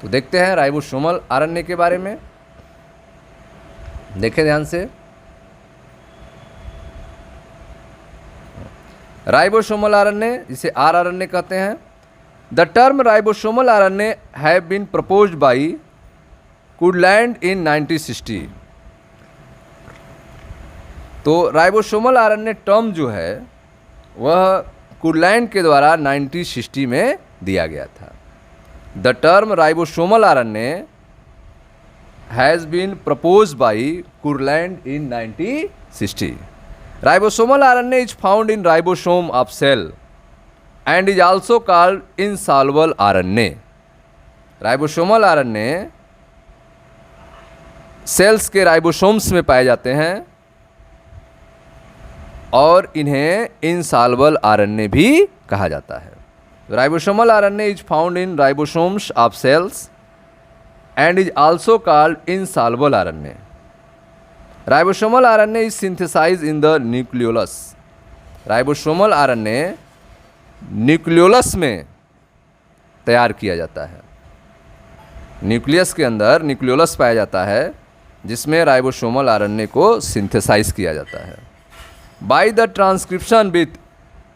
तो देखते हैं राइबोसोमल आरएनए के बारे में, देखें ध्यान से। राइबोसोमल आरएनए जिसे आरआरएनए कहते हैं। The term ribosomal RNA have been proposed by Kurland in 1960। तो राइबोसोमल आरएनए टर्म जो है वह कुडलैंड के द्वारा 1960 में दिया गया था। The term ribosomal RNA has been proposed by Kurland in 1960। Ribosomal RNA is found in ribosome of cell and is also called insoluble RNA. Ribosomal RNA cells के राइबोसोम्स में पाए जाते हैं और इन्हें इनसॉल्युबल आरएनए भी कहा जाता है। Ribosomal RNA is found in ribosomes of cells and is also called insoluble RNA. Ribosomal RNA is synthesised in the nucleolus. Ribosomal RNA nucleolus में तैयार किया जाता है। न्यूक्लियस के अंदर न्यूक्लियोलस पाया जाता है जिसमें राइबोसोमल आरएनए को सिंथेसाइज किया जाता है by the transcription with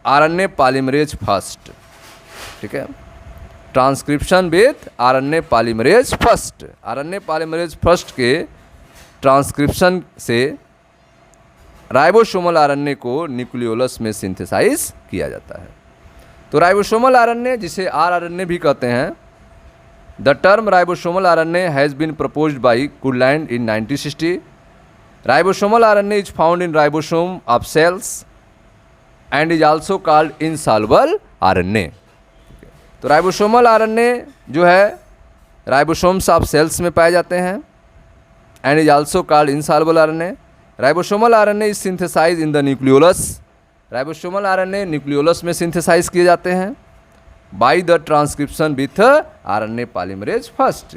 RNA polymerase first. ठीक है, transcription with RNA polymerase first. RNA polymerase first के ट्रांसक्रिप्शन से राइबोसोमल आरएनए को न्यूक्लियोलस में सिंथेसाइज किया जाता है। तो राइबोसोमल आरएनए जिसे आरआरएनए भी कहते हैं, the term ribosomal RNA has been proposed by Kurland in 1960। Ribosomal RNA is found in ribosome of cells and is also called insoluble RNA. तो राइबोसोमल आरएनए जो है राइबोसोम्स ऑफ सेल्स में पाए जाते हैं and is also called insoluble RNA. Ribosomal RNA is synthesized in the nucleolus. Ribosomal RNA nucleolus में synthesise किए जाते हैं by the transcription with RNA polymerase first।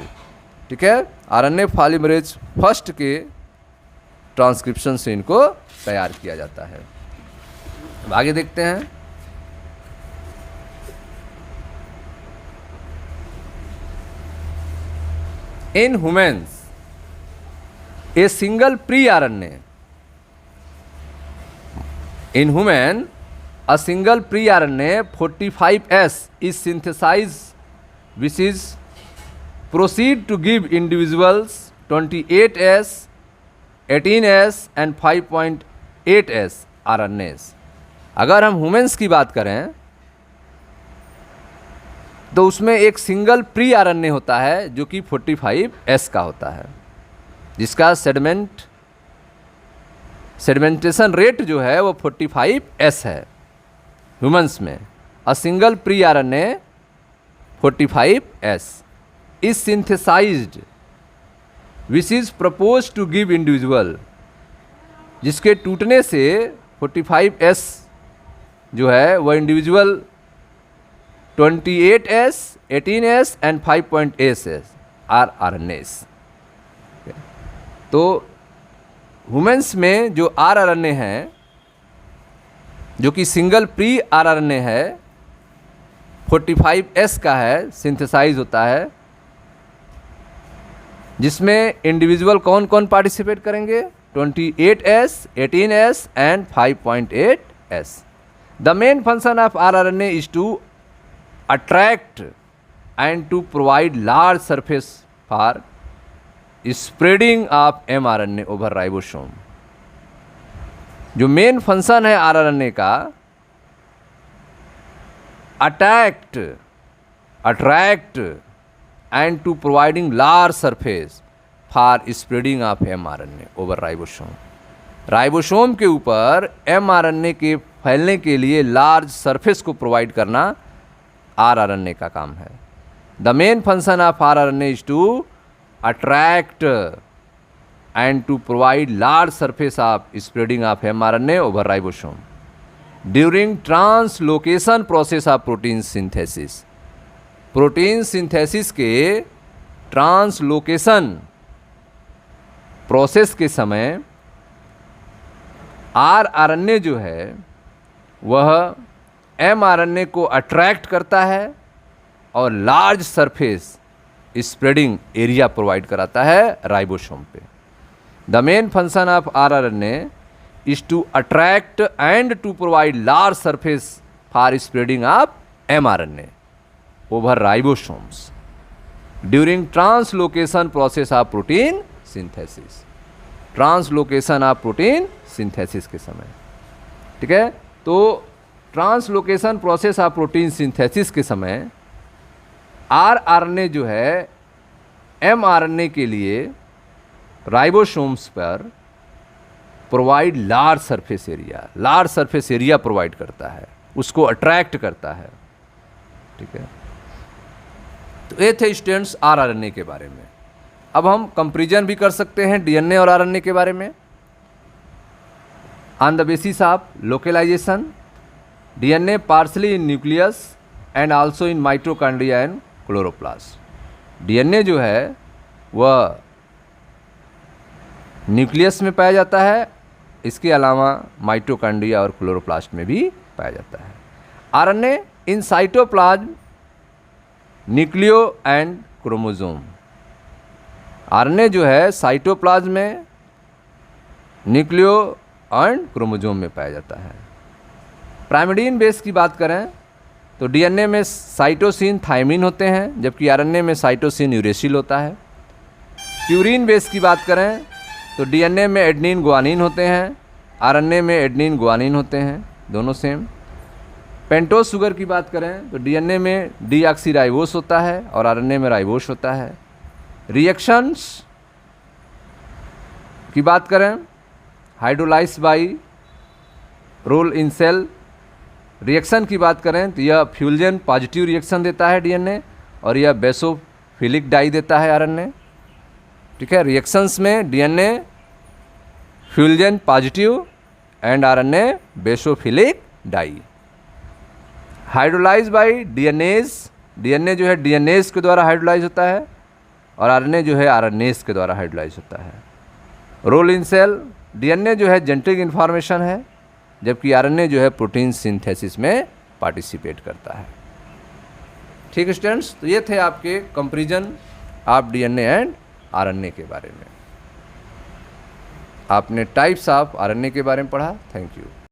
ठीक है, RNA polymerase first के ट्रांसक्रिप्शन से इनको तैयार किया जाता है। अब आगे देखते हैं। In humans a single pre-RNA. In human, a single pre-RNA 45S is synthesized, which is proceed to give individuals 28S, 18S and 5.8S RNAs. अगर हम ह्यूमन्स की बात करें तो उसमें एक सिंगल प्री आरएनए होता है जो कि 45S का होता है, जिसका सेडिमेंटेशन रेट जो है वो 45S है ह्यूमंस में। A single pre RNA 45S is synthesised which is propose to give individual, जिसके टूटने से 45S जो है वह individual 28S, 18S and 5.8S are RNAs. तो ह्यूमन्स में जो आरआरएनए है जो कि सिंगल प्री आरआरएनए है 45S का है, सिंथेसाइज होता है, जिसमें इंडिविजुअल कौन कौन पार्टिसिपेट करेंगे? 28S, 18S and 5.8S। The main function of rRNA is to attract and to provide large surface for spreading of mRNA over ribosome. जो मेन फंक्शन है आरआरएनए का, attract and to providing large surface for spreading of mRNA over ribosome. Ribosome के ऊपर mRNA के फैलने के लिए large surface को प्रोवाइड करना आरआरएनए का काम है। The main function of rRNA is to attract and to provide large surface of spreading of mRNA over ribosome during translocation process of protein synthesis। Protein synthesis के translocation process के समय rRNA जो है वह mRNA को attract करता है और large surface spreading area provide कराता है राइबोसोम पे। The main function of rRNA is to attract and to provide large surface for spreading of mRNA over ribosomes during translocation process of protein synthesis. Translocation of protein synthesis के समय, ठीक है। तो translocation process of protein synthesis के समय rRNA जो है mRNA के लिए राइबोसोम्स पर provide large surface area provide करता है, उसको अट्रैक्ट करता है, ठीक है। तो ये थे स्टूडेंट्स आरआरएनए के बारे में। अब हम कंपैरिजन भी कर सकते हैं डीएनए और आरएनए के बारे में। On the basis of localization, DNA partially in nucleus and also in mitochondria and chloroplast. DNA जो है वह न्यूक्लियस में पाया जाता है, इसके अलावा माइटोकॉन्ड्रिया और क्लोरोप्लास्ट में भी पाया जाता है। RNA in cytoplasm, nucleo and chromosome. RNA जो है साइटोप्लाज्म में, न्यूक्लियो एंड क्रोमोसोम में पाया जाता है। प्राइमरीन बेस की बात करें तो डीएनए में साइटोसिन थायमिन होते हैं, जबकि आरएनए में साइटोसिन यूरेसिल होता है। प्यूरिन बेस की बात करें तो डीएनए में एडनिन गुआनिन होते हैं, आरएनए में एडनिन गुआनिन होते हैं, दोनों सेम। पेंटोज शुगर की बात करें तो डीएनए में डीऑक्सीराइबोस होता है और आरएनए में राइबोस होता है। रिएक्शंस की बात करें, hydrolyse by role in cell. Reaction की बात करें तो यह फ्यूजन पॉजिटिव रिएक्शन देता है डीएनए और यह बेसोफिलिक डाई देता है आरएनए, ठीक है। रिएक्शंस में DNA Feulgen positive and RNA basophilic dye. Hydrolyse by DNase, DNA जो है डीएनएज के द्वारा हाइड्रोलाइज होता है और आरएनए जो है आरएनएज के द्वारा हाइड्रोलाइज होता है। रोल इन सेल, डीएनए जो है जेनेटिक इन्फॉर्मेशन है, जबकि आरएनए जो है प्रोटीन सिंथेसिस में पार्टिसिपेट करता है, ठीक है स्टूडेंट्स। तो ये थे आपके comparison of DNA and RNA के बारे में। आपने टाइप्स ऑफ आरएनए के बारे में पढ़ा। Thank you.